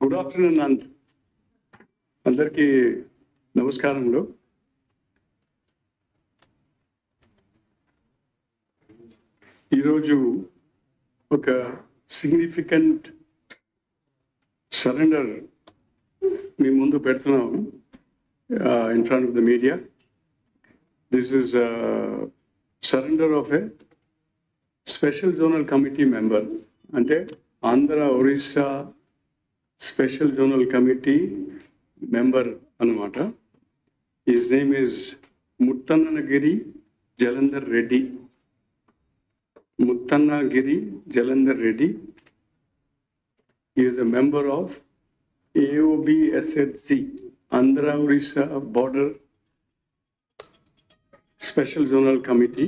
Good afternoon అందరికీ నమస్కారములు. ఈరోజు ఒక సిగ్నిఫికెంట్ సరెండర్ మీ ముందు పెడుతున్నాం in front of the media. This is surrender of a special zonal committee member, అంటే Andhra Orissa special zonal committee member అన్నమాట. His name is Muthannagiri Jalandhar Reddy. Muthannagiri Jalandhar Reddy. He is a member of AOBSHC, Andhra Orissa Border Special Zonal Committee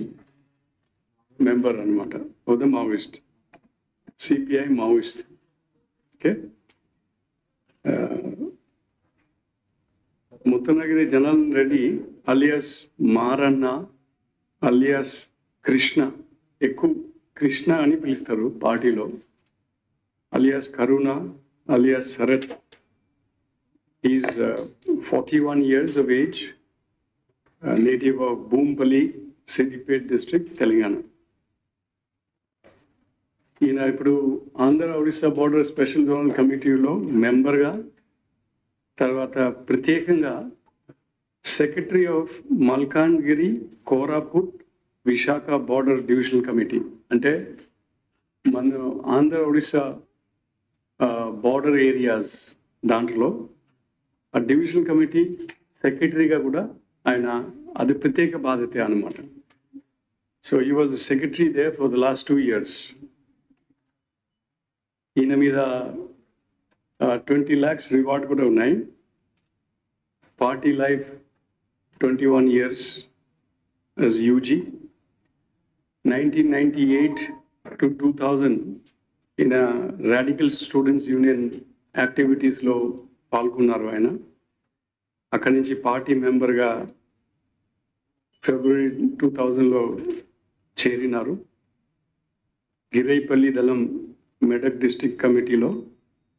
member anamata of the Maoist, CPI Maoist. Okay. Muttanagiri Jalan Reddy alias Maranna alias Krishna, ఎక్కువ కృష్ణ అని పిలుస్తారు పార్టీలో, alias Karuna alias Sarat. He is 41 years of age, native of Boompalli, Siddipet district, Telangana. ఈయన ఇప్పుడు Andhra Orissa border special zonal కమిటీలో మెంబర్గా, తర్వాత ప్రత్యేకంగా secretary of Malkangiri Koraput Visakha border divisional committee. అంటే మన ఆంధ్ర ఒరిస్సా బోర్డర్ ఏరియాస్ దాంట్లో ఆ డివిజనల్ కమిటీ సెక్రటరీగా కూడా ఆయన అది ప్రత్యేక బాధ్యత అన్నమాట. So he was the secretary there for the last 2 years. ఈయన మీద 20 lakhs రివార్డ్ కూడా ఉన్నాయి. Party life 21 years as UG. 1998 to 2000 ఈయన రాడికల్ స్టూడెంట్స్ యూనియన్ యాక్టివిటీస్లో పాల్గొన్నారు. ఆయన అక్కడి నుంచి పార్టీ మెంబర్గా February 2000లో చేరినారు. గిరైపల్లి దళం మెదక్ డిస్ట్రిక్ట్ కమిటీలో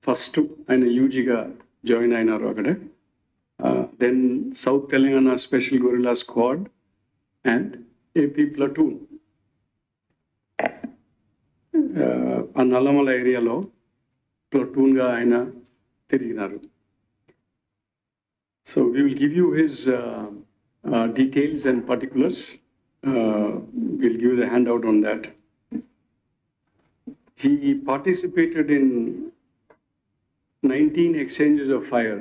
ఫస్ట్ ఆయన యూజీగా జాయిన్ అయినారు అక్కడ. Then south Telangana special guerrilla squad and AP platoon, ఆ నల్లమల ఏరియాలో ప్లటూన్గా ఆయన తిరిగినారు. So we will give you his details and particulars. We'll give you the handout on that. He participated in 19 exchanges of fire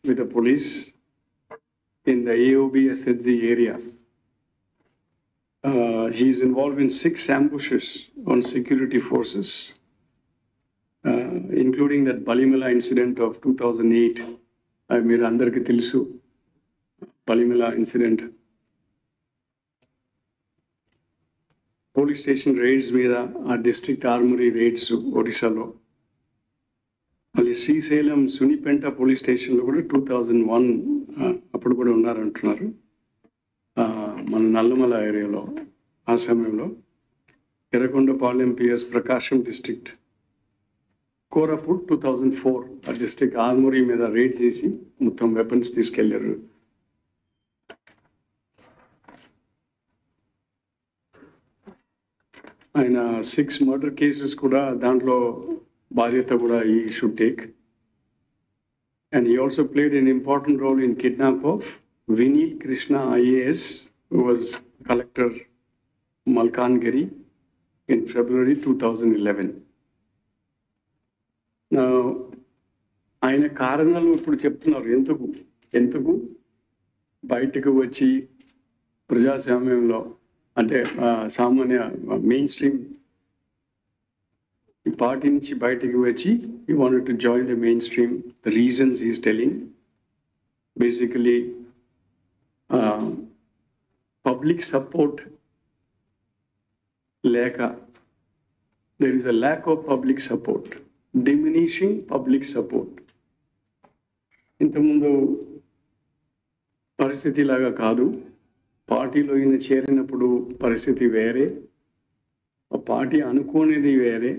with the police in the AOBSHC area. He is involved in 6 ambushes on security forces, including that Balimala incident of 2008. మీరు అందరికీ తెలుసు Balimala incident. Police station rides మీద ఆ district ఆర్మరీ rides ఒడిశాలో, మళ్ళీ Srisailam Sunnipenta police స్టేషన్లో కూడా 2001 అప్పుడు కూడా ఉన్నారంటున్నారు. మన నల్లమల ఏరియాలో ఆ సమయంలో ఎర్రగొండపాలెం పిఎస్ ప్రకాశం డిస్ట్రిక్ట్, కోరాపుట్ 2004 ఆ డిస్ట్రిక్ట్ ఆర్మరీ మీద రైడ్ చేసి మొత్తం వెపన్స్ తీసుకెళ్లారు. ఆయన 6 మర్డర్ కేసెస్ కూడా దాంట్లో బాధ్యత కూడా ఈ should take. And he also played an important role in kidnap of Vineet Krishna IAS, who was collector Malkangiri in February 2011. ఆయన కారణాలు ఇప్పుడు చెప్తున్నారు. ఎందుకు బయటకు వచ్చి ప్రజాస్వామ్యంలో, అంటే సామాన్య మెయిన్ స్ట్రీమ్ ఈ పార్టీ నుంచి బయటకు వచ్చి he wanted to join the mainstream. The reasons he is telling, basically public support లేక, there is a lack of public support, diminishing public support. ఇంతకుముందు పరిస్థితి లాగా కాదు. పార్టీలో ఈయన చేరినప్పుడు పరిస్థితి వేరే, ఆ పార్టీ అనుకోనేది వేరే.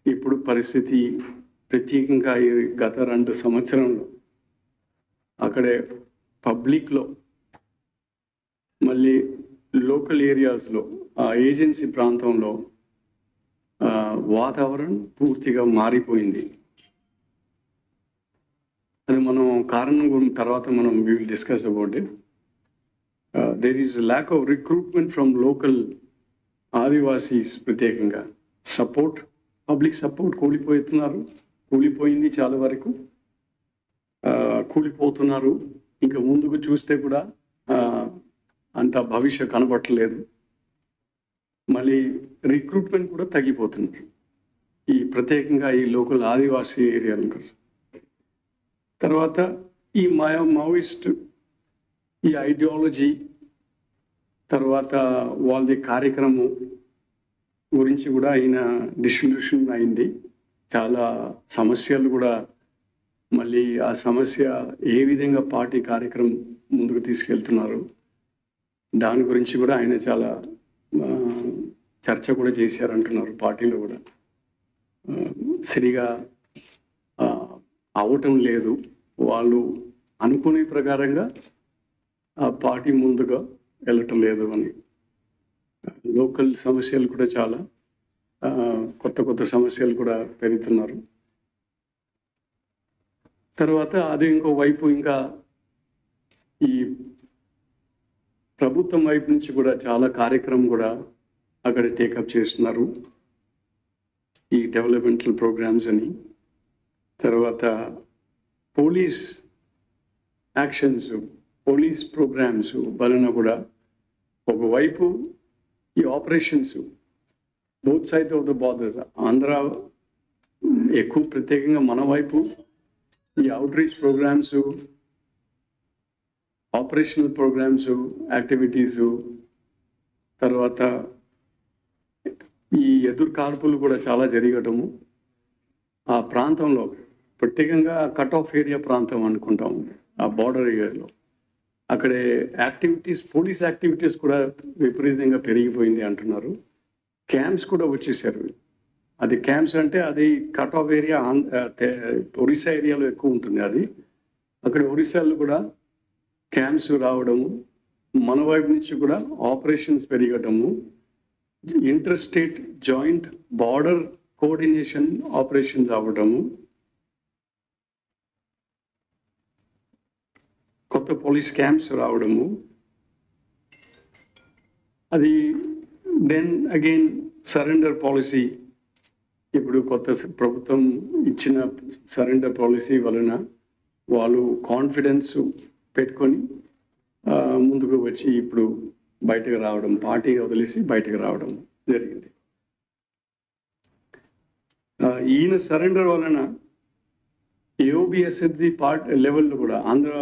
ఇప్పుడు పరిస్థితి ప్రత్యేకంగా ఈ గత 2 సంవత్సరంలో అక్కడే పబ్లిక్లో మళ్ళీ లోకల్ ఏరియాస్లో ఆ ఏజెన్సీ ప్రాంతంలో వాతావరణం పూర్తిగా మారిపోయింది. అది మనం కారణం గురించి తర్వాత మనం we will discuss about it. There is lack of recruitment from local Adivasis. ప్రత్యేకంగా సపోర్ట్, పబ్లిక్ సపోర్ట్ కూలిపోయింది చాలా వరకు, కూలిపోతున్నారు. ఇంకా ముందుకు చూస్తే కూడా అంత భవిష్యత్ కనబట్టలేదు. మళ్ళీ రిక్రూట్మెంట్ కూడా తగ్గిపోతున్నారు ఈ ప్రత్యేకంగా ఈ లోకల్ ఆదివాసీ ఏరియాల కోసం. తర్వాత ఈ మావోయిస్ట్ ఈ ఐడియాలజీ తర్వాత వాళ్ళది కార్యక్రమం గురించి కూడా ఆయన డిస్ట్రిబ్యూషన్ అయింది. చాలా సమస్యలు కూడా మళ్ళీ ఆ సమస్య ఏ విధంగా పార్టీ కార్యక్రమం ముందుకు తీసుకెళ్తున్నారు దాని గురించి కూడా ఆయన చాలా చర్చ కూడా చేశారంటున్నారు. పార్టీలో కూడా సరిగా అవటం లేదు, వాళ్ళు అనుకునే ప్రకారంగా ఆ పార్టీ ముందుగా వెళ్ళటం లేదు అని. లోకల్ సమస్యలు కూడా చాలా కొత్త సమస్యలు కూడా పెరుగుతున్నారు. తర్వాత అది ఇంకో వైపు ఇంకా ఈ ప్రభుత్వం వైపు నుంచి కూడా చాలా కార్యక్రమం కూడా అక్కడ టేకప్ చేస్తున్నారు, ఈ డెవలప్మెంటల్ ప్రోగ్రామ్స్ అని. తర్వాత పోలీస్ యాక్షన్స్, పోలీస్ ప్రోగ్రామ్స్ వలన కూడా ఒకవైపు ఈ operations both side of the borders, Andhra ఎక్కువ ప్రత్యేకంగా మన వైపు ఈ outreach programmes, operational programmes, activities, తర్వాత ఈ ఎదురు కాల్పులు కూడా చాలా జరగటము. ఆ ప్రాంతంలో ప్రత్యేకంగా కట్ ఆఫ్ ఏరియా ప్రాంతం అనుకుంటాం, ఆ బార్డర్ ఏరియాలో అక్కడే యాక్టివిటీస్, పోలీస్ యాక్టివిటీస్ కూడా విపరీతంగా పెరిగిపోయింది అంటున్నారు. క్యాంప్స్ కూడా వచ్చేసారు. అది క్యాంప్స్ అంటే అది కట్ ఆఫ్ ఏరియా ఒరిస్సా ఏరియాలో ఎక్కువ ఉంటుంది. అది అక్కడ ఒరిస్సాలో కూడా క్యాంప్స్ రావడము, మన వైపు నుంచి కూడా ఆపరేషన్స్ పెరగటము, inter state joint border coordination operations అవ్వటము, కొత్త పోలీస్ క్యాంప్స్ రావడము. అది దెన్ అగైన్ సరెండర్ పాలసీ, ఇప్పుడు కొత్త ప్రభుత్వం ఇచ్చిన సరెండర్ పాలసీ వలన వాళ్ళు కాన్ఫిడెన్స్ పెట్టుకొని ముందుకు వచ్చి ఇప్పుడు బయటకు రావడం, పార్టీ వదిలేసి బయటకు రావడం జరిగింది. ఈయన సరెండర్ వలన ఏఓబిఎస్ఎఫ్ది లెవెల్లో కూడా Andhra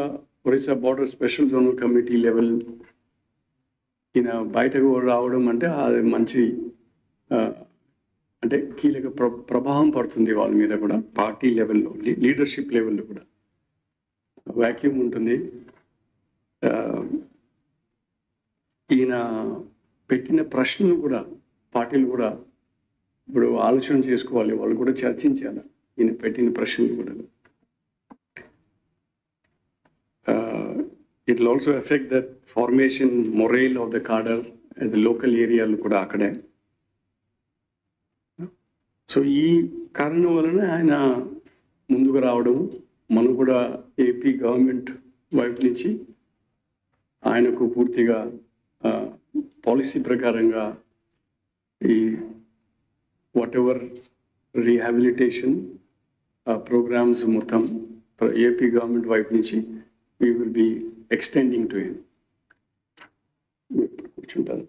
Orissa border special zonal committee level ఈయన బయటకు రావడం అంటే అది మంచి అంటే కీలక ప్రభావం పడుతుంది వాళ్ళ మీద కూడా. పార్టీ లెవెల్లో, లీడర్షిప్ లెవెల్లో కూడా వాక్యూమ్ ఉంటుంది. ఈయన పెట్టిన ప్రశ్నలు కూడా పార్టీలు కూడా ఇప్పుడు ఆలోచన చేసుకోవాలి, వాళ్ళు కూడా చర్చించాలి ఈయన పెట్టిన ప్రశ్నలు కూడా. It will also effect the formation morale of the cadre అది లోకల్ ఏరియాలు కూడా అక్కడే. సో ఈ కారణం వలన ఆయన ముందుకు రావడం, మనం కూడా ఏపీ గవర్నమెంట్ వైపు నుంచి ఆయనకు పూర్తిగా పాలసీ ప్రకారంగా ఈ వాట్ ఎవర్ రీహాబిలిటేషన్ ప్రోగ్రామ్స్ మొత్తం ఏపీ గవర్నమెంట్ వైపు నుంచి we will be extending to him. కూర్చుంటారు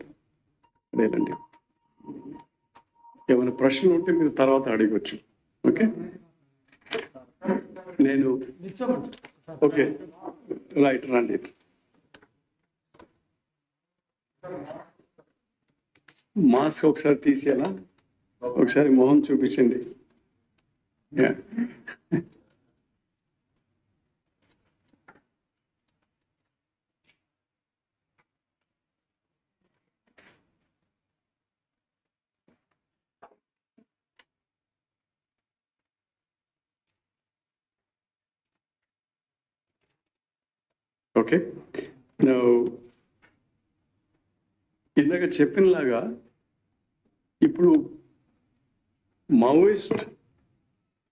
అదేనండి. ఏమైనా ప్రశ్నలు ఉంటే మీరు తర్వాత అడగవచ్చు. ఓకే, నేను ఓకే రైట్ రండి. మాస్క్ ఒకసారి తీసేయాలా, ఒకసారి మొహం చూపించండి. ఓకే, ఇందాక చెప్పినలాగా ఇప్పుడు మావోయిస్ట్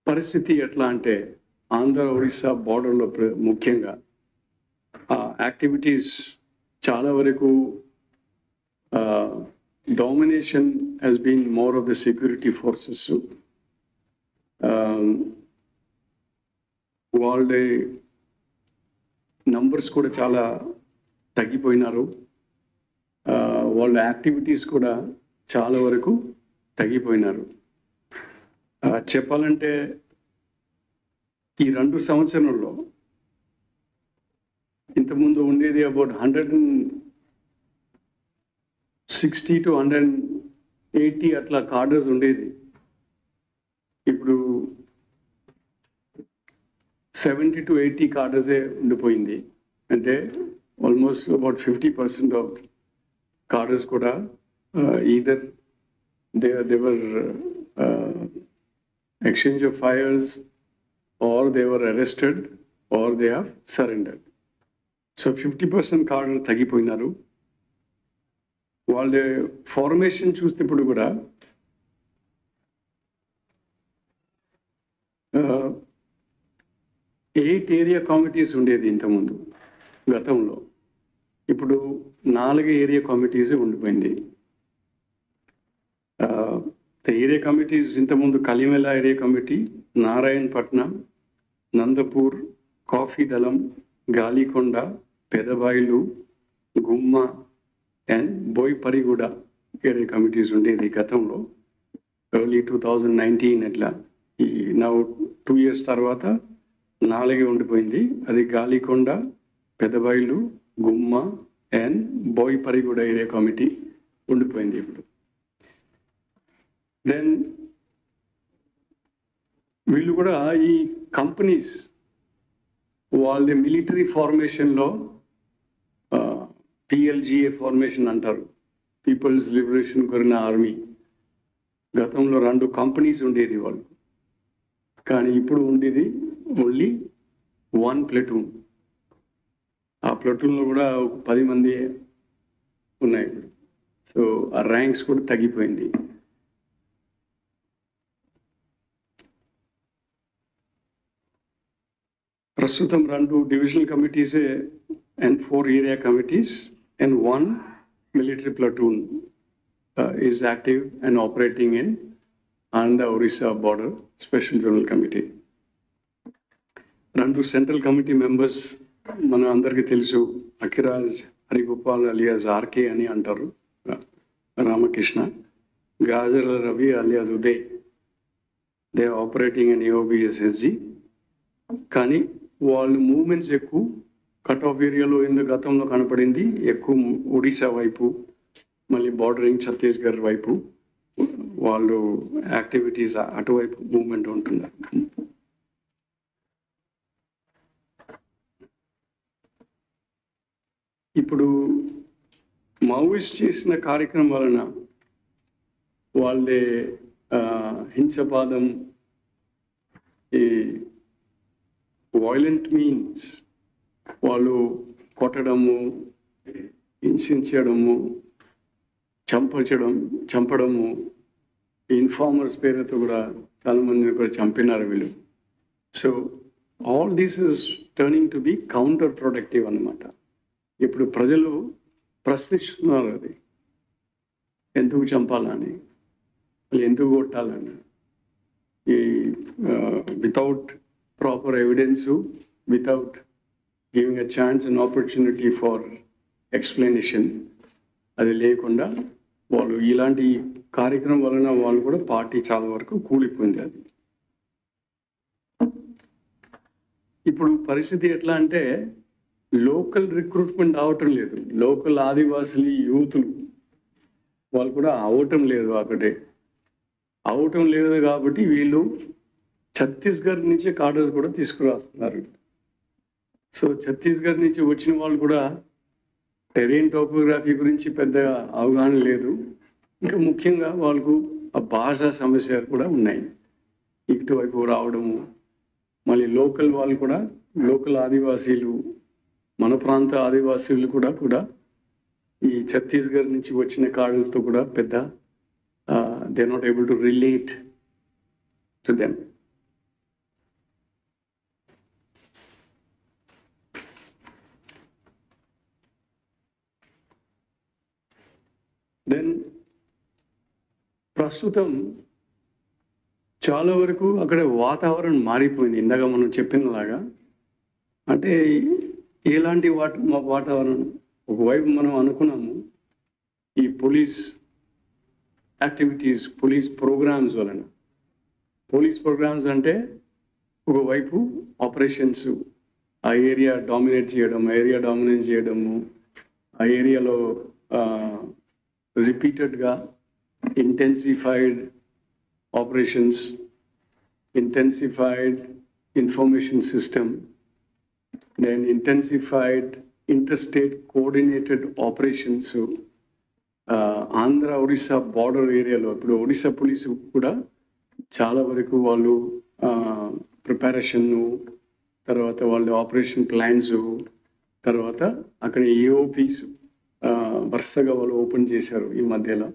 పరిస్థితి ఎట్లా అంటే ఆంధ్ర ఒడిశా బార్డర్లో ముఖ్యంగా యాక్టివిటీస్ చాలా వరకు domination has been more of the security forces. వాళ్ళ నంబర్స్ కూడా చాలా తగ్గిపోయినారు. వాళ్ళ యాక్టివిటీస్ కూడా చాలా వరకు తగ్గిపోయినారు. చెప్పాలంటే ఈ 2 సంవత్సరంలో ఇంతకుముందు ఉండేది అబౌట్ 160 to 180 అట్లా కార్డర్స్ ఉండేది. ఇప్పుడు 70 to 80 కార్డర్సే ఉండిపోయింది. అంటే ఆల్మోస్ట్ అబౌట్ 50% ఆఫ్ కార్డర్స్ కూడా either they were exchange of fires, or they were arrested, or they have surrendered. So 50% కార్డర్ తగ్గిపోయినారు. వాళ్ళ ఫార్మేషన్ చూస్తే ఇప్పుడు కూడా 8 ఏరియా కమిటీస్ ఉండేది ఇంతకుముందు గతంలో. ఇప్పుడు 4 ఏరియా కమిటీస్ ఉండిపోయింది. ఏరియా కమిటీస్ ఇంతకుముందు కలిమెల ఏరియా కమిటీ, నారాయణపట్నం, నందపూర్, కాఫీ దళం, గాలికొండ, పెదబాయిలు, గుమ్మ అండ్ బోయిపరిగూడ ఏరియా కమిటీస్ ఉండేది గతంలో. ఎర్లీ 2019 అట్లా. ఈ నౌ 2 years తర్వాత 4 ఉండిపోయింది. అది గాలికొండ, పెదబాయిలు, గుమ్మ అండ్ బోయిపరిగూడ ఏరియా కమిటీ ఉండిపోయింది ఇప్పుడు. దెన్ వీళ్ళు కూడా ఈ కంపెనీస్ వాళ్ళ మిలిటరీ ఫార్మేషన్లో PLGA ఫార్మేషన్ అంటారు, పీపుల్స్ లిబరేషన్ కొరిన ఆర్మీ. గతంలో 2 కంపెనీస్ ఉండేది వాళ్ళు, కానీ ఇప్పుడు ఉండేది ఓన్లీ 1 ప్లటూన్. ఆ ప్లటూన్లో కూడా 10 మంది ఉన్నాయి ఇప్పుడు. సో ఆ ర్యాంక్స్ కూడా తగ్గిపోయింది. ప్రస్తుతం 2 divisional కమిటీసే and 4 area committees and 1 military platoon is active and operating in Andhra Orissa border special zonal committee. 2 central committee members మన అందరికీ తెలుసు, అఖిరాజ్ హరిగోపాల్ అలియాస్ RK అని అంటారు, Ramakrishna, Gajala Ravi alias Uday. They operating in AOBSSG. కానీ వాళ్ళ మూమెంట్స్ ఎక్కువ కట్ ఆఫ్ ఏరియాలో ఎందుకు గతంలో కనపడింది, ఎక్కువ ఒడిశా వైపు, మళ్ళీ బార్డరింగ్ ఛత్తీస్గఢ్ వైపు వాళ్ళు యాక్టివిటీస్ అటువైపు మూమెంట్ ఉంటున్నారు. ఇప్పుడు మావోయిస్ట్ చేసిన కార్యక్రమం వలన వాళ్ళే హింసపాదం, ఈ వైలెంట్ మీన్స్ వాళ్ళు కొట్టడము, హింసించడము, చంపడము, ఇన్ఫార్మర్స్ పేరుతో కూడా చాలా మందిని కూడా చంపినారు వీళ్ళు. So all this is turning to be counter productive అన్నమాట. ఇప్పుడు ప్రజలు ప్రశ్నిస్తున్నారు, అది ఎందుకు చంపాలని, ఎందుకు కొట్టాలని. ఈ without proper evidence, without giving a chance and opportunity for explanation, అది లేకుండా వాళ్ళు ఇలాంటి కార్యక్రమం వలన వాళ్ళు కూడా పార్టీ చాలా వరకు కూలిపోయింది. అది ఇప్పుడు పరిస్థితి ఎట్లా అంటే లోకల్ రిక్రూట్మెంట్ అవటం లేదు. లోకల్ ఆదివాసులు యూతులు వాళ్ళు కూడా అవటం లేదు. అక్కడే అవటం లేదు కాబట్టి వీళ్ళు ఛత్తీస్గఢ్ నుంచి కార్డర్స్ కూడా తీసుకురాస్తున్నారు. సో ఛత్తీస్గఢ్ నుంచి వచ్చిన వాళ్ళు కూడా టెరెయిన్ టోపోగ్రఫీ గురించి పెద్దగా అవగాహన లేదు. ఇంకా ముఖ్యంగా వాళ్ళకు ఆ భాషా సమస్యలు కూడా ఉన్నాయి. ఇటువైపు రావడము, మళ్ళీ లోకల్ వాళ్ళు కూడా, లోకల్ ఆదివాసీలు మన ప్రాంత ఆదివాసీలు కూడా ఈ ఛత్తీస్గఢ్ నుంచి వచ్చిన కార్డులతో కూడా పెద్ద they not able to relate to them. Then ప్రస్తుతం చాలా వరకు అక్కడ వాతావరణం మారిపోయింది. ఇందాక మనం చెప్పినలాగా అంటే ఎలాంటి వాతావరణం, ఒకవైపు మనం అనుకున్నాము ఈ పోలీస్ యాక్టివిటీస్, పోలీస్ ప్రోగ్రామ్స్ వలన. పోలీస్ ప్రోగ్రామ్స్ అంటే ఒకవైపు ఆపరేషన్స్, ఆ ఏరియా డామినేట్ చేయడము, ఆ ఏరియాలో రిపీటెడ్గా intensified operations, intensified information system, then intensified interstate coordinated operations. Andhra Odisha border ఏరియాలో ఇప్పుడు ఒడిశా పోలీసు కూడా చాలా వరకు వాళ్ళు ప్రిపరేషన్, తర్వాత వాళ్ళు ఆపరేషన్ ప్లాన్స్, తర్వాత అక్కడ ఏఓపీస్ వరుసగా వాళ్ళు ఓపెన్ చేశారు ఈ మధ్యలో.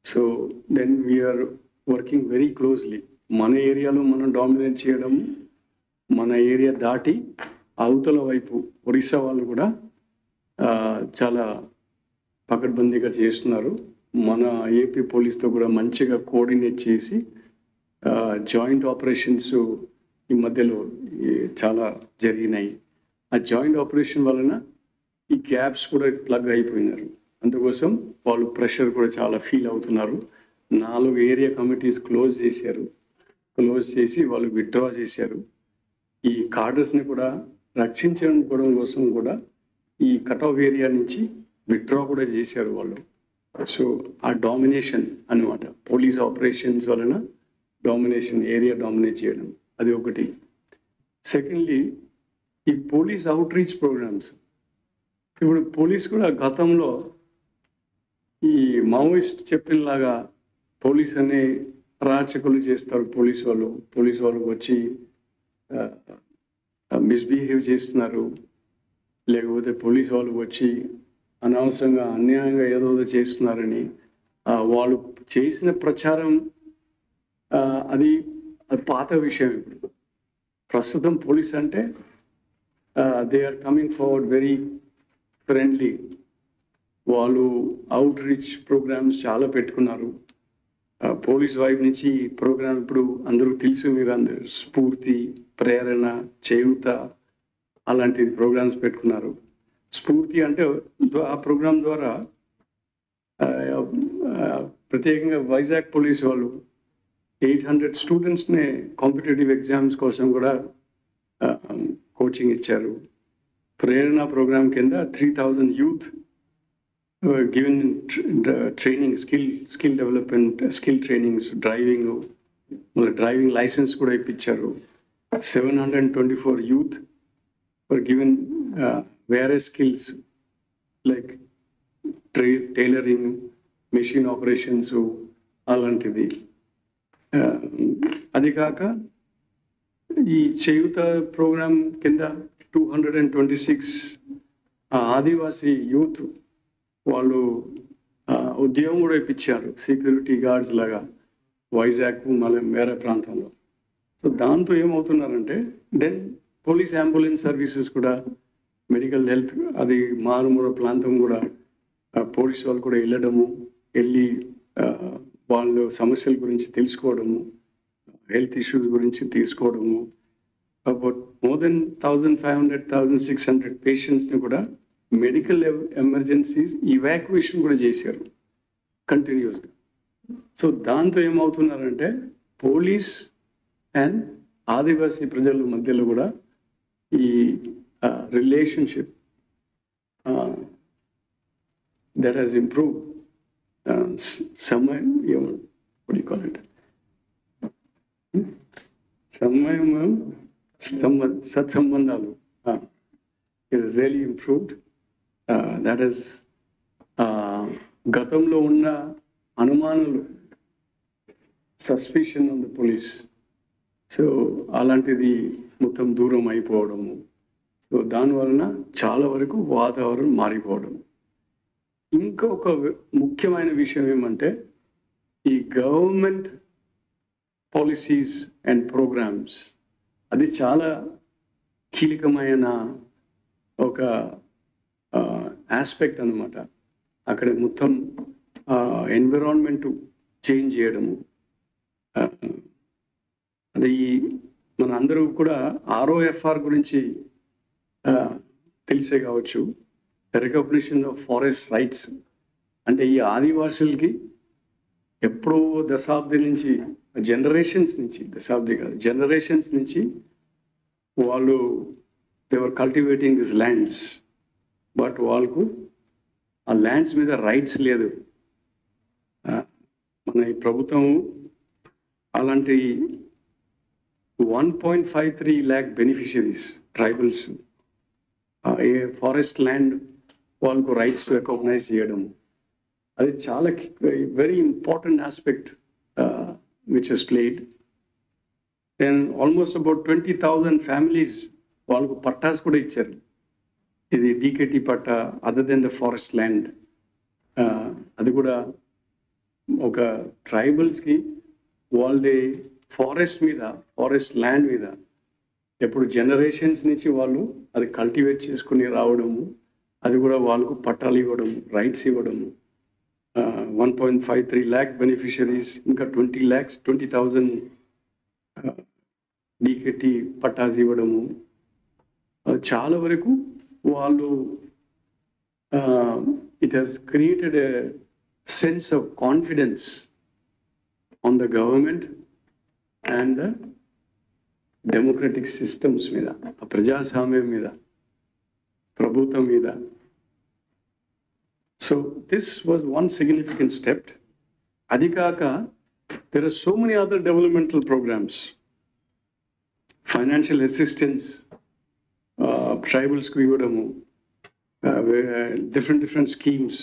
So then we are working very closely. మన ఏరియాలో మనం డామినేట్ చేయడం, మన ఏరియా దాటి అవతల వైపు ఒడిశా వాళ్ళు కూడా చాలా పకడ్బందీగా చేస్తున్నారు. మన ఏపీ పోలీస్తో కూడా మంచిగా కోఆర్డినేట్ చేసి జాయింట్ ఆపరేషన్స్ ఈ మధ్యలో చాలా జరిగినాయి. ఆ జాయింట్ ఆపరేషన్ వలన ఈ గ్యాప్స్ కూడా ప్లగ్ అయిపోయినారు. అందుకోసం వాళ్ళు ప్రెషర్ కూడా చాలా ఫీల్ అవుతున్నారు. 4 ఏరియా కమిటీస్ క్లోజ్ చేసి వాళ్ళు విత్డ్రా చేశారు. ఈ కార్డర్స్ని కూడా రక్షించడం కోసం కూడా ఈ కట్ ఆఫ్ ఏరియా నుంచి విత్డ్రా కూడా చేశారు వాళ్ళు. సో ఆ డామినేషన్ అన్నమాట, పోలీస్ ఆపరేషన్స్ వలన డామినేషన్, ఏరియా డామినేట్ చేయడం, అది ఒకటి. సెకండ్లీ ఈ పోలీస్ అవుట్ రీచ్ ప్రోగ్రామ్స్. ఇప్పుడు పోలీస్ కూడా గతంలో ఈ మావోయిస్ట్ చెప్పినలాగా పోలీస్ అనే అరాచకులు చేస్తారు. పోలీస్ వాళ్ళకు వచ్చి మిస్బిహేవ్ చేస్తున్నారు, లేకపోతే పోలీస్ వాళ్ళకు వచ్చి అనవసరంగా అన్యాయంగా ఏదో చేస్తున్నారని వాళ్ళు చేసిన ప్రచారం అది పాత విషయం. ఇప్పుడు ప్రస్తుతం పోలీస్ అంటే they are coming forward very friendly. వాళ్ళు అవుట్ రీచ్ ప్రోగ్రామ్స్ చాలా పెట్టుకున్నారు. పోలీస్ వైపు నుంచి ప్రోగ్రామ్ ఇప్పుడు అందరూ తెలుసు, మీరు అందరూ స్ఫూర్తి, ప్రేరణ, చేయూత అలాంటి ప్రోగ్రామ్స్ పెట్టుకున్నారు. స్ఫూర్తి అంటే ఆ ప్రోగ్రామ్ ద్వారా ప్రత్యేకంగా వైజాగ్ పోలీస్ వాళ్ళు 800 స్టూడెంట్స్ని కాంపిటేటివ్ ఎగ్జామ్స్ కోసం కూడా కోచింగ్ ఇచ్చారు. ప్రేరణ ప్రోగ్రామ్ కింద 3000 youth given training, skill development, skill trainings, driving license కూడా ఇప్పించారు. 724 youth were given various skills like tailoring, machine operations అలాంటిది. అది కాక ఈ చేయూత ప్రోగ్రామ్ కింద 226 ఆదివాసీ యూత్ వాళ్ళు ఉద్యోగం కూడా ఇప్పించారు, సెక్యూరిటీ గార్డ్స్ లాగా వైజాగ్ మళ్ళీ వేరే ప్రాంతంలో. సో దాంతో ఏమవుతున్నారంటే దెన్ పోలీస్ అంబులెన్స్ సర్వీసెస్ కూడా, మెడికల్ హెల్త్, అది మారుమూల ప్రాంతం కూడా పోలీస్ వాళ్ళు కూడా వెళ్ళి వాళ్ళు సమస్యల గురించి తెలుసుకోవడము, హెల్త్ ఇష్యూస్ గురించి తీసుకోవడము. అబౌట్ మోర్ దెన్ 1500-1600 పేషెంట్స్ని కూడా మెడికల్ ఎమర్జెన్సీస్ ఇవాక్యుయేషన్ కూడా చేశారు కంటిన్యూస్గా. సో దాంతో ఏమవుతున్నారంటే పోలీస్ అండ్ ఆదివాసీ ప్రజల మధ్యలో కూడా ఈ రిలేషన్షిప్ దట్ హ్యాస్ ఇంప్రూవ్. సమయం సత్సంబంధాలు it is really improved. That is గతంలో ఉన్న అనుమానాలు, suspicion on the police, so అలాంటిది మొత్తం దూరం అయిపోవడము. సో దానివలన చాలా వరకు వాతావరణం మారిపోవడం. ఇంకొక ముఖ్యమైన విషయం ఏమంటే ఈ గవర్నమెంట్ పాలసీస్ అండ్ ప్రోగ్రామ్స్ అది చాలా కీలకమైన ఒక ఆస్పెక్ట్ అన్నమాట. అక్కడ మొత్తం ఎన్విరాన్మెంట్ చేంజ్ చేయడము. అది మన అందరూ కూడా ఆర్ఓఎఫ్ఆర్ గురించి తెలిసే కావచ్చు. రికగ్నిషన్ ఆఫ్ ఫారెస్ట్ రైట్స్ అంటే ఈ ఆదివాసులకి ఎప్పుడో దశాబ్ది నుంచి జనరేషన్స్ నుంచి వాళ్ళు దేవర్ కల్టివేటింగ్ దిస్ ల్యాండ్స్. బట్ వాళ్ళకు ఆ ల్యాండ్స్ మీద రైట్స్ లేదు. మన ఈ ప్రభుత్వం అలాంటి 1.53 lakh beneficiaries tribals a forest land వాళ్ళకు రైట్స్ రికగ్నైజ్ చేయడం అది చాలా very important aspect which is played. Then almost about 20,000 families వాళ్ళకు పట్టాస్ కూడా ఇచ్చారు. ఇది DKT patta other than the forest land. అది కూడా ఒక ట్రైబల్స్కి వాళ్ళది ఫారెస్ట్ ల్యాండ్ మీద ఎప్పుడు జనరేషన్స్ నుంచి వాళ్ళు అది కల్టివేట్ చేసుకుని రావడము, అది కూడా వాళ్ళకు పట్టాలు ఇవ్వడము, రైట్స్ ఇవ్వడము. 1.53 lakh బెనిఫిషరీస్, ఇంకా 20,000 డీకేటీ పట్టాస్ ఇవ్వడము. చాలా వరకు వాళ్ళు it has created a sense of confidence on the government and the democratic systems మీద, ప్రజాస్వామ్యం మీద, ప్రభుత్వం మీద. So this was one significant step. అది కాక there are so many other developmental programs, financial assistance tribals కు ఇవ్వడము, different schemes,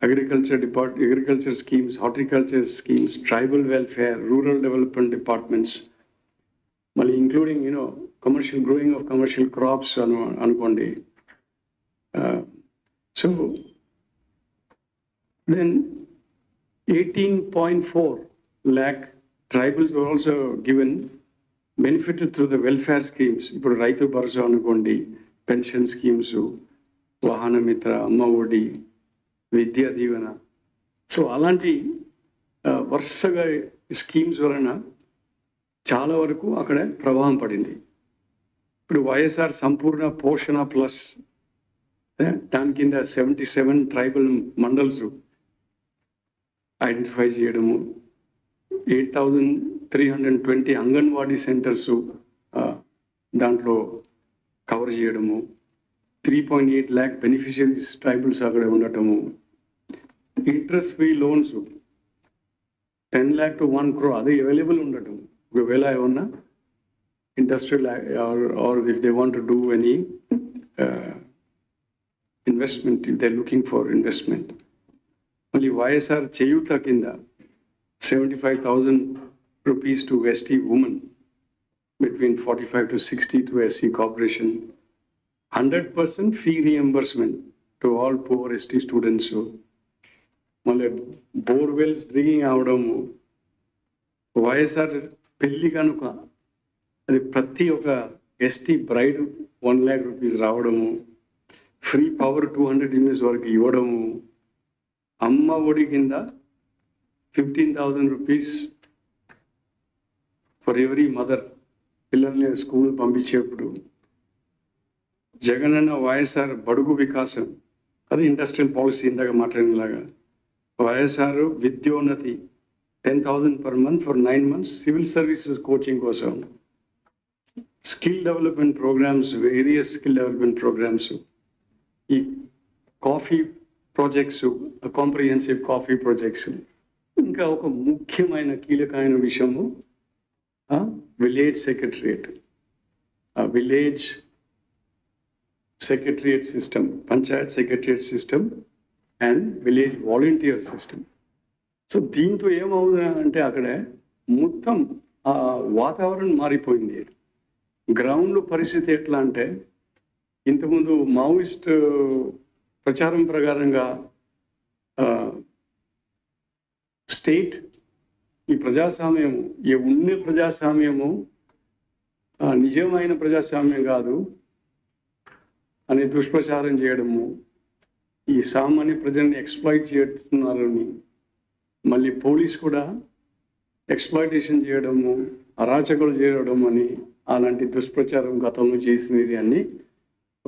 agriculture schemes, horticulture schemes, tribal welfare, rural development departments, mali including growing of commercial crops anukondi. So then 18.4 lakh tribals were also given benefited through the welfare schemes. ఇప్పుడు రైతు భరోసా అనుకోండి, pension schemes, వాహన మిత్ర, అమ్మ ఒడి, Vidya Deevena. So అలాంటి వరుసగా schemes వలన చాలా వరకు అక్కడ ప్రభావం పడింది. ఇప్పుడు వైఎస్ఆర్ సంపూర్ణ పోషణ ప్లస్ దాని కింద 77 ట్రైబల్ మండల్స్ ఐడెంటిఫై చేయడము, 8,320 అంగన్వాడీ సెంటర్స్ దాంట్లో కవర్ చేయడము, 3.8 lakh బెనిఫిషరీస్ ట్రైబల్స్ అక్కడ ఉండటము, interest free loans 10 lakh to 1 crore అది అవైలబుల్ ఉండటం. ఒకవేళ ఏమన్నా industrial or if they want to do any investment, if they looking for investment. మళ్ళీ వైఎస్ఆర్ చేయూత కింద 75,000 rupees to ST women between 45 to 60 to SC corporation, 100% fee reimbursement to all poor ST students. మళ్ళీ borewells drinking అవడము, వైఎస్ఆర్ పెళ్లి కనుక అది ప్రతి ఒక్క ST bride 1 lakh rupees రావడము, ఫ్రీ పవర్ 200 units వరకు ఇవ్వడము, అమ్మ ఒడి కింద 15,000 rupees ఫర్ ఎవరీ మదర్ పిల్లల్ని స్కూల్ పంపించేప్పుడు. జగనన్న వైఎస్ఆర్ బడుగు వికాసం అది ఇండస్ట్రియల్ పాలసీ ఇందాక మాట్లాడినలాగా. YSR Vidyonnathi 10,000 per month for 9 months civil services coaching కోసం. Skill development programmes, various skill development programmes, ఈ coffee projects, comprehensive coffee projects. ఇంకా ఒక ముఖ్యమైన కీలకమైన విషయము village secretariat, village secretariat system, Panchayat secretariat system and village volunteer system. So దీంతో ఏమవుతుందంటే అక్కడ మొత్తం వాతావరణం మారిపోయింది. గ్రౌండ్ పరిస్థితి ఎట్లా అంటే ఇంతకుముందు మావోయిస్ట్ ప్రచారం ప్రకారంగా స్టేట్ ఈ ప్రజాస్వామ్యము ఉండే ప్రజాస్వామ్యము నిజమైన ప్రజాస్వామ్యం కాదు అనే దుష్ప్రచారం చేయడము, ఈ సామాన్య ప్రజల్ని ఎక్స్ప్లాయిట్ చేస్తున్నారని, మళ్ళీ పోలీస్ కూడా ఎక్స్ప్లాయిటేషన్ చేయడము, అరాచకులు చేయడం అని అలాంటి దుష్ప్రచారం గతంలో చేసినది అన్ని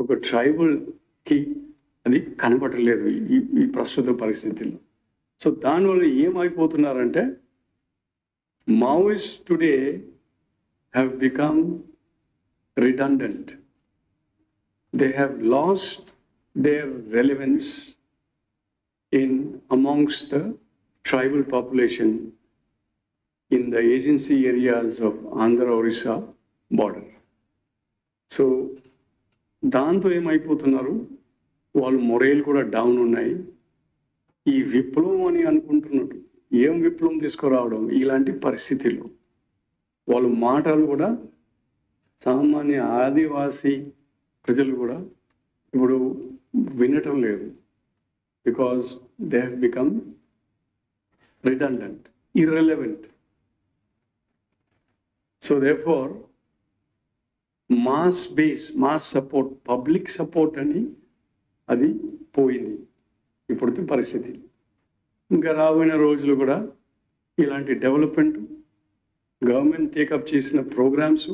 ఒక ట్రైబల్కి అది కనపడలేదు ఈ ప్రస్తుత పరిస్థితుల్లో. సో దానివల్ల ఏమైపోతున్నారంటే Maoist today have become redundant. They have lost their relevance in amongst the tribal population in the agency areas of Andhra Orissa border. So దాంతో ఏమైపోతున్నారు, వాళ్ళు మొరేలు కూడా డౌన్ ఉన్నాయి. ఈ విప్లవం అని అనుకుంటున్నారు, ఏం విప్లవం తీసుకురావడం ఇలాంటి పరిస్థితుల్లో వాళ్ళ మాటలు కూడా సామాన్య ఆదివాసీ ప్రజలు కూడా ఇప్పుడు వినటం లేదు. Because they have become redundant, irrelevant. So therefore mass support, public support అని అది పోయింది ఇప్పుడు పరిస్థితి. ఇంకా రాబోయే రోజులు కూడా ఇలాంటి డెవలప్మెంట్ గవర్నమెంట్ టేకప్ చేసిన programmes,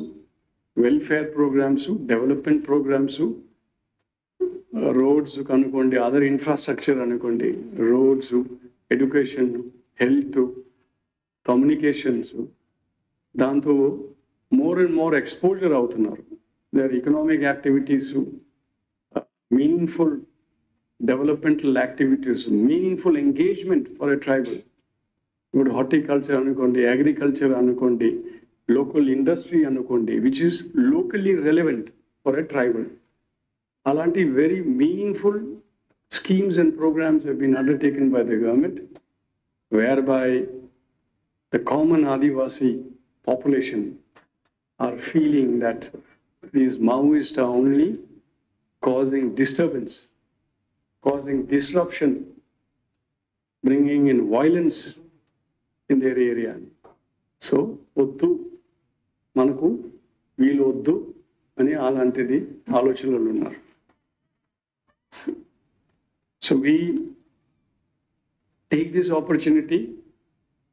welfare programmes, development programmes, roads అనుకోండి, అదర్ ఇన్ఫ్రాస్ట్రక్చర్ అనుకోండి, రోడ్స్, ఎడ్యుకేషన్, హెల్త్, కమ్యూనికేషన్స్, దాంతో మోర్ అండ్ మోర్ ఎక్స్పోజర్ అవుతున్నారు. There economic activities, meaningful developmental activities, meaningful engagement for a tribal. ఇప్పుడు హార్టికల్చర్ అనుకోండి, agriculture అనుకోండి, local industry అనుకోండి, which is locally relevant for a tribal. అలాంటి very meaningful schemes and programs have been undertaken by the government, whereby the common Adivasi population are feeling that these Maoists are only causing disturbance, causing disruption, bringing in violence in their area. So వద్దు, మనకు వీళ్ళు వద్దు అని అలాంటిది ఆలోచనలు ఉన్నారు. So we take this opportunity,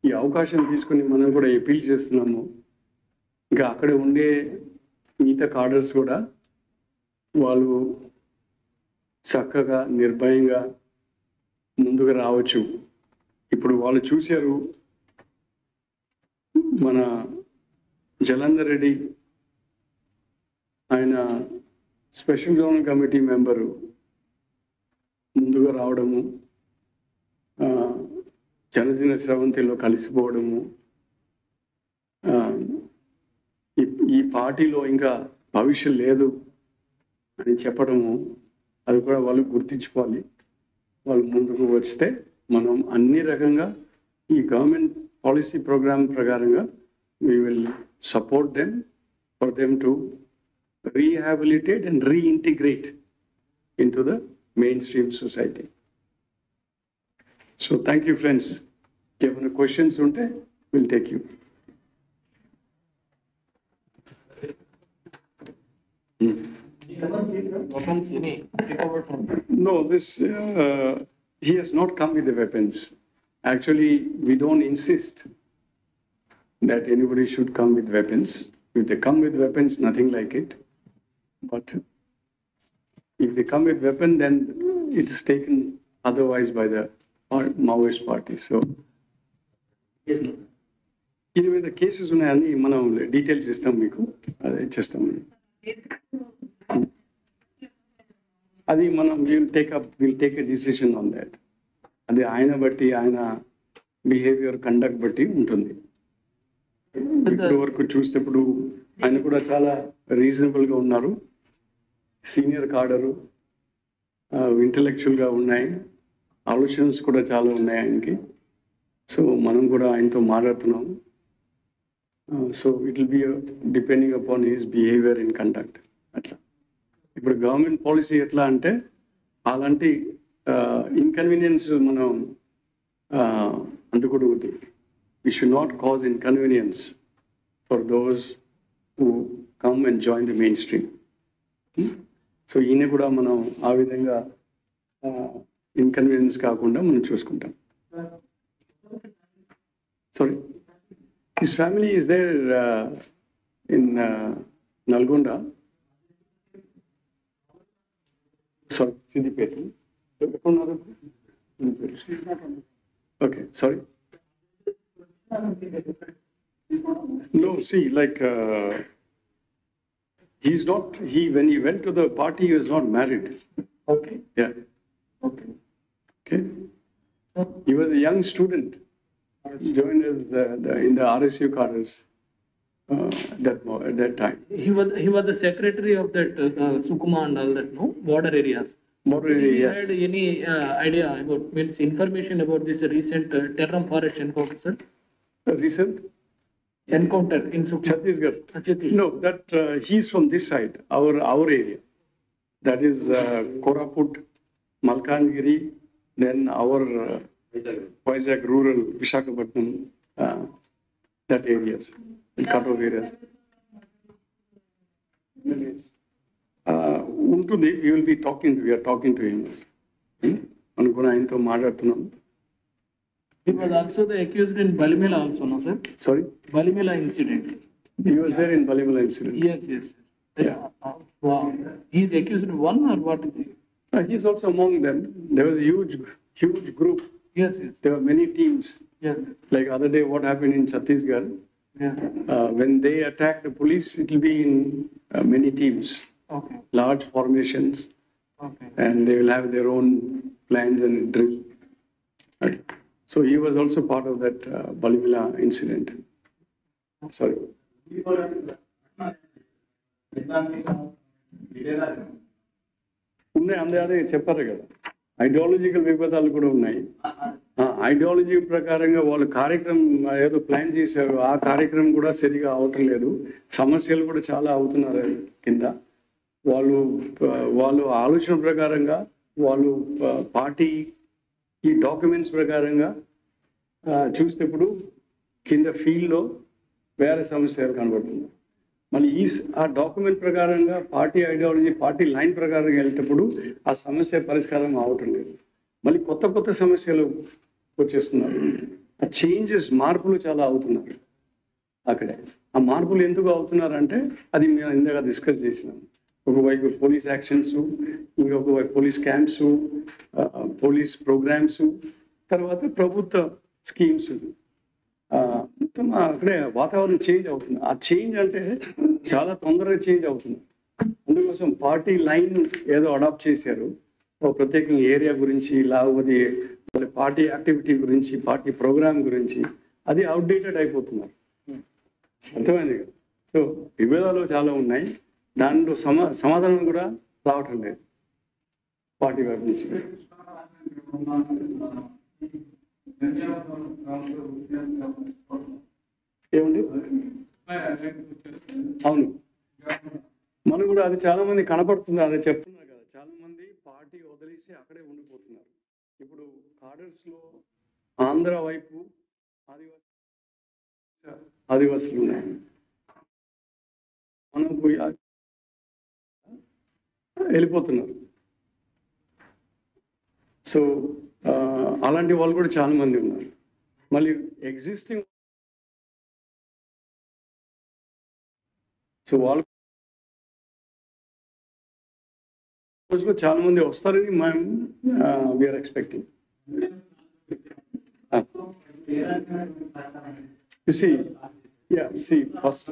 ఈ అవకాశం తీసుకుని మనం కూడా అపీల్ చేస్తున్నాము. ఇంకా అక్కడ ఉండే మిగతా కార్డర్స్ కూడా వాళ్ళు చక్కగా నిర్భయంగా ముందుకు రావచ్చు. ఇప్పుడు వాళ్ళు చూశారు, మన జలంధర్ రెడ్డి ఆయన స్పెషల్ జోనల్ కమిటీ మెంబరు ముందుగా రావడము, జనజన స్రవంతిలో కలిసిపోవడము, ఈ పార్టీలో ఇంకా భవిష్యత్ లేదు అని చెప్పడము, అది కూడా వాళ్ళు గుర్తించుకోవాలి. వాళ్ళు ముందుకు వస్తే మనం అన్ని రకంగా ఈ గవర్నమెంట్ పాలసీ ప్రోగ్రామ్ ప్రకారంగా we will support them for them to rehabilitate and reintegrate into the mainstream society. So thank you friends. If you have questions unte we'll take you. No, this he has not come with the weapons. Actually, we don't insist that anybody should come with weapons. If they come with weapons, nothing like it. But if they come with weapon, then it is taken otherwise by the Maoist party. So, anyway, the cases ఉన్నాయని మనం details ఇస్తాం మీకు, అది ఇచ్చేస్తాం. అది మనం we'll take a decision on that. అది ఆయన బట్టి, ఆయన బిహేవియర్, కండక్ట్ బట్టి ఉంటుంది. ఇప్పటి వరకు చూసినప్పుడు ఆయన కూడా చాలా రీజనబుల్గా ఉన్నారు, సీనియర్ కార్డరు, ఇంటలెక్చువల్గా ఉన్నాయి, ఆలోచనస్ కూడా చాలా ఉన్నాయి ఆయనకి. సో మనం కూడా ఆయనతో మాట్లాడుతున్నాం. So it will be depending upon his behaviour in conduct. అట్లా ఇప్పుడు గవర్నమెంట్ పాలసీ ఎట్లా అంటే అలాంటి ఇన్కన్వీనియన్స్ మనం అందుకూడదు. We should not cause inconvenience for those who come and join the mainstream. So ఈయన కూడా మనం ఆ విధంగా ఇన్కన్వీనియన్స్ కాకుండా మనం చూసుకుంటాం. Sorry, his family is there in Nalgonda, sorry Siddipet. ఎక్కడున్నారు? Okay, sorry. No, see, like he's not. When he went to the party, he was not married. Okay. Yeah. Okay. Okay. He was a young student. He joined as in the RSU cadres at that time. He was the secretary of that Sukuma and all that, no, border areas. Border area, yes. Had any idea about, means information about this recent Terram forest encounter, sir? Recent Encounter in Sukma. Chhattisgarh. Chhattisgarh. No, that he's from this side, our area. That is Koraput, Malkangiri, then our Vizag rural, Visakhapatnam, that areas, the cutoff areas. Untundi, we are talking to him. Anukuna ఆయనతో మాట్లాడుతున్నాం. He was also the accused in Balimela also, no, sir? Sorry? Balimela incident. He was there in Balimala incident. Yes. Yeah. Wow. He is accused in one or what? He's also among them. There was a huge group. Yes. There were many teams. Yes. Like other day, what happened in Chhattisgarh, Yeah. When they attack the police, it will be in many teams, Okay. large formations, Okay. and they will have their own plans and drill. Right. So he was also part of that Balimala incident. Sorry. ఉన్నాయి, అదే చెప్పారు కదా, ideological విభేదాలు కూడా ఉన్నాయి. Ideology ప్రకారంగా వాళ్ళు కార్యక్రమం ఏదో ప్లాన్ చేశారు, ఆ కార్యక్రమం కూడా సరిగా అవటం లేదు, సమస్యలు కూడా చాలా అవుతున్నారు కింద. వాళ్ళు ఆలోచన ప్రకారంగా వాళ్ళు పార్టీ ఈ డాక్యుమెంట్స్ ప్రకారంగా చూసేటప్పుడు కింద ఫీల్డ్లో వేరే సమస్యలు కనబడుతుంది. మళ్ళీ ఆ డాక్యుమెంట్ ప్రకారంగా పార్టీ ఐడియాలజీ పార్టీ లైన్ ప్రకారంగా వెళ్తేప్పుడు ఆ సమస్య పరిష్కారం అవటం లేదు, మళ్ళీ కొత్త సమస్యలు వచ్చేస్తున్నారు. ఆ చేంజెస్ మార్పులు చాలా అవుతున్నారు అక్కడే. ఆ మార్పులు ఎందుకు అవుతున్నారంటే అది మేము ఇందాక డిస్కస్ చేసినాం. ఒకవైపు పోలీస్ యాక్షన్స్, ఇంకొక వైపు పోలీస్ క్యాంప్స్, పోలీస్ ప్రోగ్రామ్స్, తర్వాత ప్రభుత్వ స్కీమ్స్, మొత్తం అక్కడే వాతావరణం చేంజ్ అవుతుంది. ఆ చేంజ్ అంటే చాలా తొందరగా చేంజ్ అవుతుంది. అందుకోసం పార్టీ లైన్ ఏదో అడాప్ట్ చేశారు, ఒక ప్రత్యేకంగా ఏరియా గురించి, లేకపోతే వాళ్ళ పార్టీ యాక్టివిటీ గురించి, పార్టీ ప్రోగ్రామ్ గురించి, అది అవుట్డేటెడ్ అయిపోతున్నారు. అర్థమైంది కదా. సో విభేదాలు చాలా ఉన్నాయి, దాంట్లో సమాధానం కూడా రావటం లేదు పార్టీ వైపు నుంచి. ఏమండి? అవును, మనం కూడా అది చాలా మంది కనపడుతుంది, అదే చెప్తున్నారు కదా, చాలా మంది పార్టీ వదిలేసి అక్కడే ఉండిపోతున్నారు. ఇప్పుడు కాడర్స్లో ఆంధ్ర వైపు ఆదివాసులు ఉన్నాయి, మనం పోయి వెళ్ళిపోతున్నారు. సో అలాంటి వాళ్ళు కూడా చాలా మంది ఉన్నారు. మళ్ళీ ఎగ్జిస్టింగ్, సో వాళ్ళు రోజులో చాలా మంది వస్తారని మేము వీఆర్ ఎక్స్పెక్టింగ్. ఫస్ట్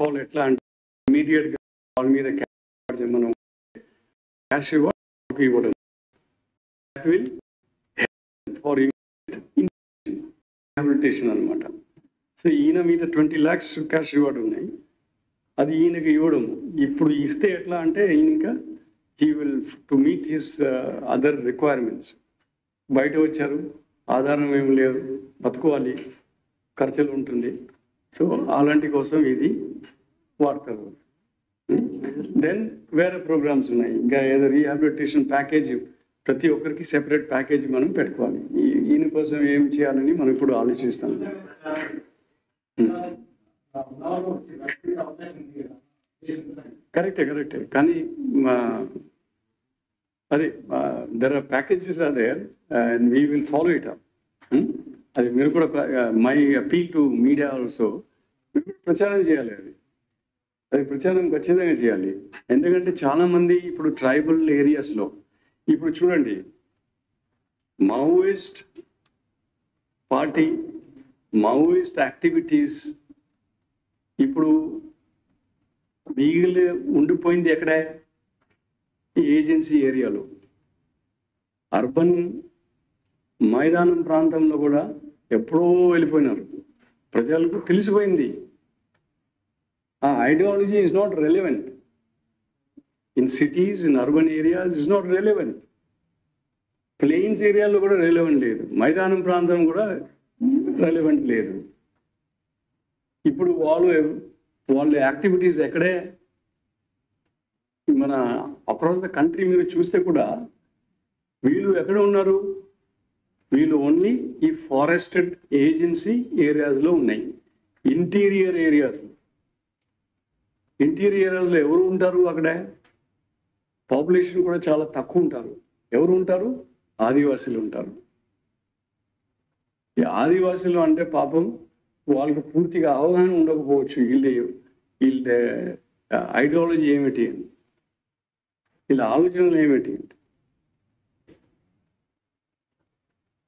కాల్ ఎట్లా అంటే ఇమీడియట్గా వాళ్ళ మీద మనం క్యాష్ ఇవ్వడం ఫర్ రిహాబిలిటేషన్ అనమాట. సో ఈయన మీద 20 lakhs క్యాష్ రివార్డ్ ఉన్నాయి, అది ఈయనకి ఇవ్వడం. ఇప్పుడు ఇస్తే ఎట్లా అంటే ఇంకా he will to meet his other requirements. బయట వచ్చారు, ఆధారం ఏమి లేదు, బతుకోవాలి, ఖర్చులు ఉంటుంది. సో అలాంటి కోసం ఇది వాడతారు. దెన్ వేరే ప్రోగ్రామ్స్ ఉన్నాయి, ఇంకా ఏదో రీహాబిలిటేషన్ ప్యాకేజ్, ప్రతి ఒక్కరికి సెపరేట్ ప్యాకేజ్ మనం పెట్టుకోవాలి. ఈయన కోసం ఏం చేయాలని మనం ఇప్పుడు ఆలోచిస్తాం. కరెక్టే కానీ అదే there are packages are there and we will follow it up. అది మీరు కూడా my appeal to media also, మీరు కూడా ప్రచారం చేయాలి. అది ప్రచారం ఖచ్చితంగా చేయాలి. ఎందుకంటే చాలామంది ఇప్పుడు ట్రైబల్ ఏరియాస్లో ఇప్పుడు చూడండి, మావోయిస్ట్ పార్టీ, మావోయిస్ట్ యాక్టివిటీస్ ఇప్పుడు మిగిలి ఉండిపోయింది ఎక్కడే? ఈ ఏజెన్సీ ఏరియాలో. అర్బన్ మైదానం ప్రాంతంలో కూడా ఎప్పుడో వెళ్ళిపోయినారు. ప్రజలకు తెలిసిపోయింది ఆ ideology is not relevant in cities, in urban areas is not relevant. Plains ఏరియాలో కూడా రెలెవెంట్ లేదు, మైదానం ప్రాంతం కూడా రెలెవెంట్ లేదు. ఇప్పుడు వాళ్ళ యాక్టివిటీస్ ఎక్కడే? మన అక్రాస్ ద కంట్రీ మీరు చూస్తే కూడా వీళ్ళు ఎక్కడ ఉన్నారు? వీళ్ళు ఓన్లీ ఈ ఫారెస్టెడ్ ఏజెన్సీ ఏరియాస్లో ఉన్నాయి. ఇంటీరియర్ ఏరియాస్లో ఎవరు ఉంటారు? అక్కడే పాపులేషన్ కూడా చాలా తక్కువ ఉంటారు. ఎవరు ఉంటారు? ఆదివాసీలు ఉంటారు. ఆదివాసీలు అంటే పాపం వాళ్ళకు పూర్తిగా అవగాహన ఉండకపోవచ్చు వీళ్ళ ఐడియాలజీ ఏమిటి అని, వీళ్ళ ఆలోచనలు ఏమిటి.